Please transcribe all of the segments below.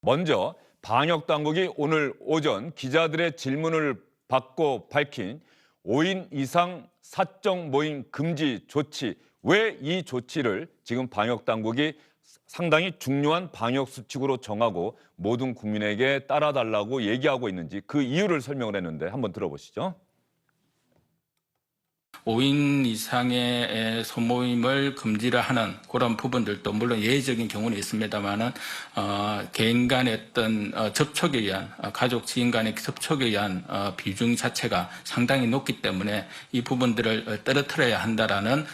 먼저 방역당국이 오늘 오전 기자들의 질문을 받고 밝힌 5인 이상 사적 모임 금지 조치, 왜 이 조치를 지금 방역당국이 상당히 중요한 방역수칙으로 정하고 모든 국민에게 따라달라고 얘기하고 있는지 그 이유를 설명을 했는데 한번 들어보시죠. 5인 이상의 소모임을 금지를 하는 그런 부분들도 물론 예외적인 경우는 있습니다만은 개인 간의 어떤 접촉에 의한 가족 지인 간의 접촉에 의한 비중 자체가 상당히 높기 때문에 이 부분들을 떨어뜨려야 한다라는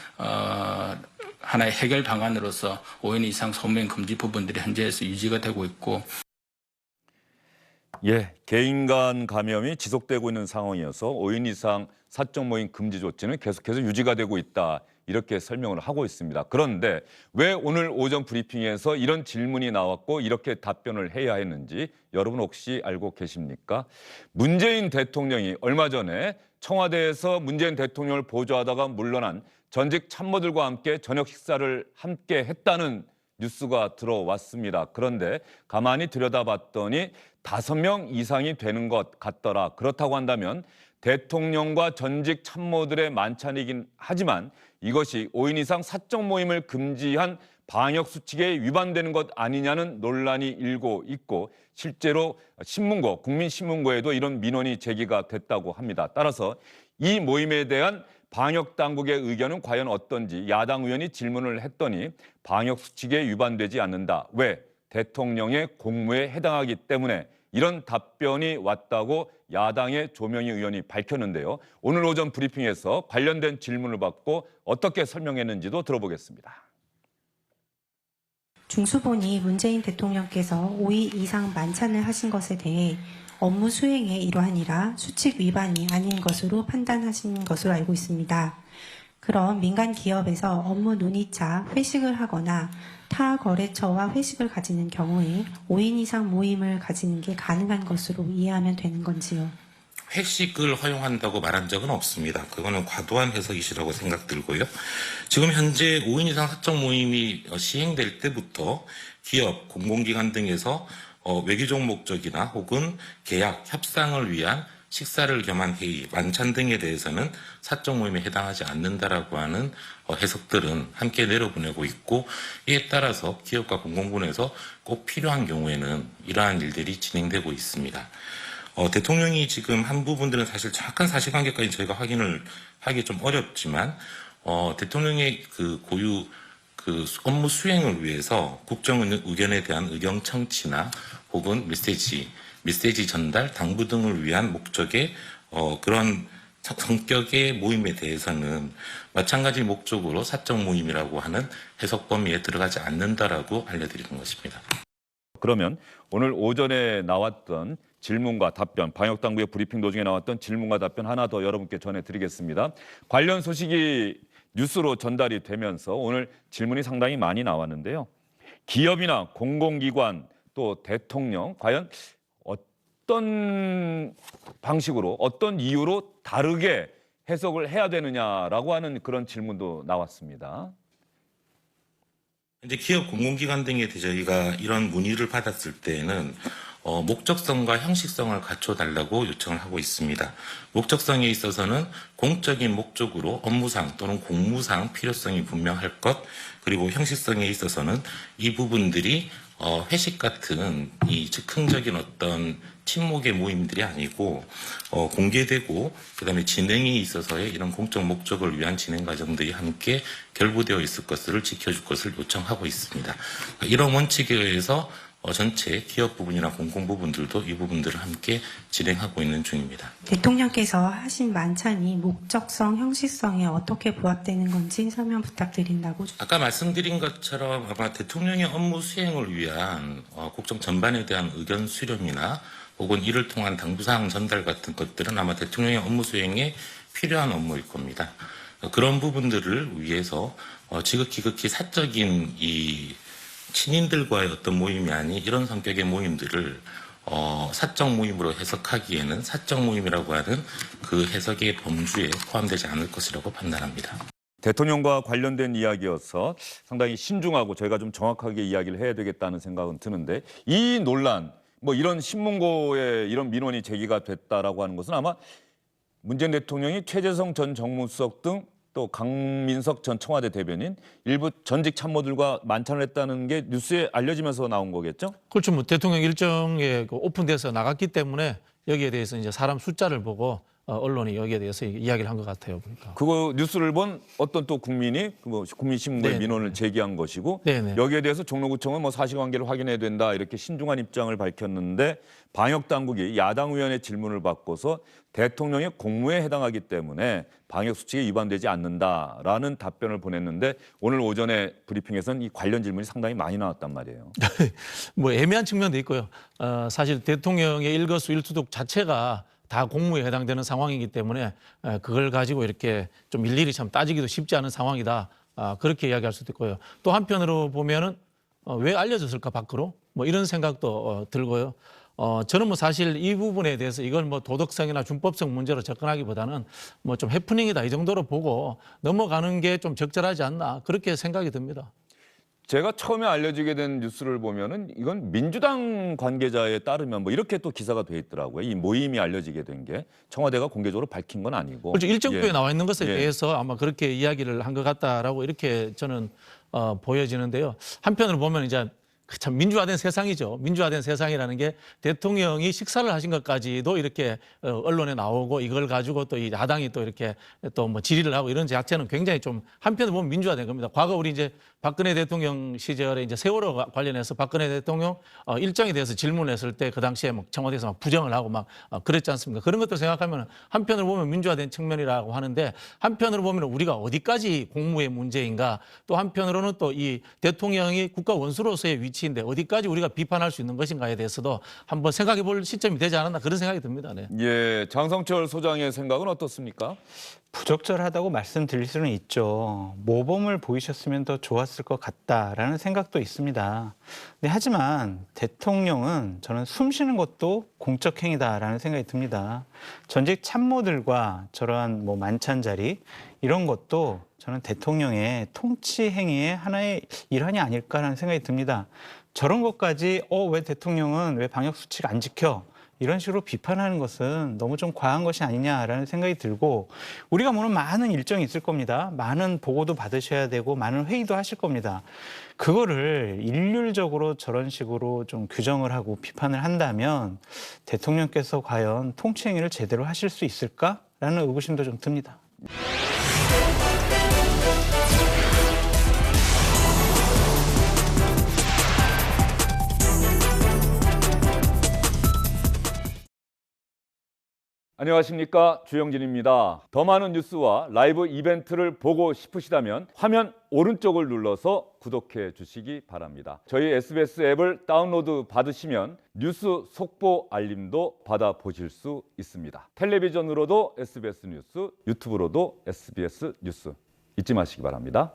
하나의 해결 방안으로서 5인 이상 소모임 금지 부분들이 현재에서 유지가 되고 있고. 개인 간 감염이 지속되고 있는 상황이어서 5인 이상 사적 모임 금지 조치는 계속해서 유지가 되고 있다. 이렇게 설명을 하고 있습니다. 그런데 왜 오늘 오전 브리핑에서 이런 질문이 나왔고 이렇게 답변을 해야 했는지 여러분 혹시 알고 계십니까? 문재인 대통령이 얼마 전에 청와대에서 문재인 대통령을 보좌하다가 물러난 전직 참모들과 함께 저녁 식사를 함께 했다는 뉴스가 들어왔습니다. 그런데 가만히 들여다봤더니 5명 이상이 되는 것 같더라. 그렇다고 한다면 대통령과 전직 참모들의 만찬이긴 하지만 이것이 5인 이상 사적 모임을 금지한 방역 수칙에 위반되는 것 아니냐는 논란이 일고 있고 실제로 신문고, 국민신문고에도 이런 민원이 제기가 됐다고 합니다. 따라서 이 모임에 대한 방역 당국의 의견은 과연 어떤지 야당 의원이 질문을 했더니 방역 수칙에 위반되지 않는다. 왜? 대통령의 공무에 해당하기 때문에 이런 답변이 왔다고 야당의 조명희 의원이 밝혔는데요. 오늘 오전 브리핑에서 관련된 질문을 받고 어떻게 설명했는지도 들어보겠습니다. 중수본이 문재인 대통령께서 5인 이상 만찬을 하신 것에 대해 업무 수행의 일환이라 수칙 위반이 아닌 것으로 판단하신 것으로 알고 있습니다. 그럼 민간 기업에서 업무 논의차 회식을 하거나 타 거래처와 회식을 가지는 경우에 5인 이상 모임을 가지는 게 가능한 것으로 이해하면 되는 건지요? 회식을 허용한다고 말한 적은 없습니다. 그거는 과도한 해석이시라고 생각들고요. 지금 현재 5인 이상 사적 모임이 시행될 때부터 기업, 공공기관 등에서 외교적 목적이나 혹은 계약, 협상을 위한 식사를 겸한 회의, 만찬 등에 대해서는 사적 모임에 해당하지 않는다라고 하는 해석들은 함께 내려보내고 있고 이에 따라서 기업과 공공부문에서 꼭 필요한 경우에는 이러한 일들이 진행되고 있습니다. 대통령이 지금 한 부분들은 사실 정확한 사실관계까지 저희가 확인을 하기 좀 어렵지만 대통령의 그 고유 업무 수행을 위해서 국정 의견에 대한 의견 청취나 혹은 메시지 전달, 당부 등을 위한 목적의 그런 성격의 모임에 대해서는 마찬가지 목적으로 사적 모임이라고 하는 해석 범위에 들어가지 않는다라고 알려드리는 것입니다. 그러면 오늘 오전에 나왔던 질문과 답변, 방역당국의 브리핑 도중에 나왔던 질문과 답변 하나 더 여러분께 전해드리겠습니다. 관련 소식이 뉴스로 전달이 되면서 오늘 질문이 상당히 많이 나왔는데요. 기업이나 공공기관 또 대통령 과연 어떤 방식으로 어떤 이유로 다르게 해석을 해야 되느냐라고 하는 그런 질문도 나왔습니다. 이제 기업 공공기관 등에 저희가 이런 문의를 받았을 때에는 목적성과 형식성을 갖춰달라고 요청을 하고 있습니다. 목적성에 있어서는 공적인 목적으로 업무상 또는 공무상 필요성이 분명할 것, 그리고 형식성에 있어서는 이 부분들이 회식 같은 이 즉흥적인 어떤 친목의 모임들이 아니고 공개되고 그다음에 진행에 있어서의 이런 공적 목적을 위한 진행 과정들이 함께 결부되어 있을 것을 지켜줄 것을 요청하고 있습니다. 이런 원칙에 의해서 전체 기업 부분이나 공공 부분들도 이 부분들을 함께 진행하고 있는 중입니다. 대통령께서 하신 만찬이 목적성, 형식성에 어떻게 부합되는 건지 설명 부탁드린다고. 아까 말씀드린 것처럼 아마 대통령의 업무 수행을 위한 국정 전반에 대한 의견 수렴이나 혹은 이를 통한 당부사항 전달 같은 것들은 아마 대통령의 업무 수행에 필요한 업무일 겁니다. 그런 부분들을 위해서 지극히 사적인 이 친인들과의 어떤 모임이 아닌 이런 성격의 모임들을 사적 모임으로 해석하기에는 사적 모임이라고 하는 그 해석의 범주에 포함되지 않을 것이라고 판단합니다. 대통령과 관련된 이야기여서 상당히 신중하고 저희가 좀 정확하게 이야기를 해야 되겠다는 생각은 드는데 이 논란, 뭐 이런 신문고에 이런 민원이 제기가 됐다라고 하는 것은 아마 문재인 대통령이 최재성 전 정무수석 등 또 강민석 전 청와대 대변인 일부 전직 참모들과 만찬을 했다는 게 뉴스에 알려지면서 나온 거겠죠? 그렇죠. 뭐 대통령 일정에 오픈돼서 나갔기 때문에 여기에 대해서 이제 사람 숫자를 보고 언론이 여기에 대해서 이야기를 한 것 같아요. 보니까. 그거 뉴스를 본 어떤 또 국민이 뭐 국민신문고에 네네. 민원을 제기한 것이고 네네. 여기에 대해서 종로구청은 뭐 사실관계를 확인해야 된다 이렇게 신중한 입장을 밝혔는데 방역 당국이 야당 의원의 질문을 받고서 대통령의 공무에 해당하기 때문에 방역 수칙에 위반되지 않는다라는 답변을 보냈는데 오늘 오전에 브리핑에서는 이 관련 질문이 상당히 많이 나왔단 말이에요. 뭐 애매한 측면도 있고요. 사실 대통령의 일거수일투족 자체가 다 공무에 해당되는 상황이기 때문에 그걸 가지고 이렇게 좀 일일이 참 따지기도 쉽지 않은 상황이다. 그렇게 이야기할 수도 있고요. 또 한편으로 보면은 왜 알려졌을까 밖으로 뭐 이런 생각도 들고요. 저는 뭐 사실 이 부분에 대해서 이걸 뭐 도덕성이나 준법성 문제로 접근하기보다는 뭐 좀 해프닝이다 이 정도로 보고 넘어가는 게 좀 적절하지 않나 그렇게 생각이 듭니다. 제가 처음에 알려지게 된 뉴스를 보면은 이건 민주당 관계자에 따르면 뭐 이렇게 또 기사가 돼 있더라고요. 이 모임이 알려지게 된 게 청와대가 공개적으로 밝힌 건 아니고. 그렇죠. 일정표에 예. 나와 있는 것에 예. 대해서 아마 그렇게 이야기를 한 것 같다라고 이렇게 저는 보여지는데요. 한편으로 보면 이제 참 민주화된 세상이죠. 민주화된 세상이라는 게 대통령이 식사를 하신 것까지도 이렇게 언론에 나오고 이걸 가지고 또 이 야당이 또 이렇게 또 뭐 질의를 하고 이런 자체는 굉장히 좀 한편으로 보면 민주화된 겁니다. 과거 우리 이제 박근혜 대통령 시절에 이제 세월호 관련해서 박근혜 대통령 일정에 대해서 질문했을 때 그 당시에 막 청와대에서 막 부정을 하고 막 그랬지 않습니까? 그런 것들 생각하면 한편으로 보면 민주화된 측면이라고 하는데 한편으로 보면 우리가 어디까지 공무의 문제인가 또 한편으로는 또 이 대통령이 국가 원수로서의 위치인데 어디까지 우리가 비판할 수 있는 것인가에 대해서도 한번 생각해 볼 시점이 되지 않았나 그런 생각이 듭니다. 네. 예, 장성철 소장의 생각은 어떻습니까? 부적절하다고 말씀드릴 수는 있죠. 모범을 보이셨으면 더 좋았을 것 같다라는 생각도 있습니다. 네, 하지만 대통령은 저는 숨쉬는 것도 공적 행위다라는 생각이 듭니다. 전직 참모들과 저러한 뭐 만찬 자리 이런 것도 저는 대통령의 통치 행위의 하나의 일환이 아닐까라는 생각이 듭니다. 저런 것까지 왜 대통령은 왜 방역 수칙 안 지켜? 이런 식으로 비판하는 것은 너무 좀 과한 것이 아니냐라는 생각이 들고 우리가 보는 많은 일정이 있을 겁니다. 많은 보고도 받으셔야 되고 많은 회의도 하실 겁니다. 그거를 일률적으로 저런 식으로 좀 규정을 하고 비판을 한다면 대통령께서 과연 통치 행위를 제대로 하실 수 있을까라는 의구심도 좀 듭니다. 안녕하십니까, 주영진입니다. 더 많은 뉴스와 라이브 이벤트를 보고 싶으시다면 화면 오른쪽을 눌러서 구독해 주시기 바랍니다. 저희 SBS 앱을 다운로드 받으시면 뉴스 속보 알림도 받아보실 수 있습니다. 텔레비전으로도 SBS 뉴스, 유튜브로도 SBS 뉴스 잊지 마시기 바랍니다.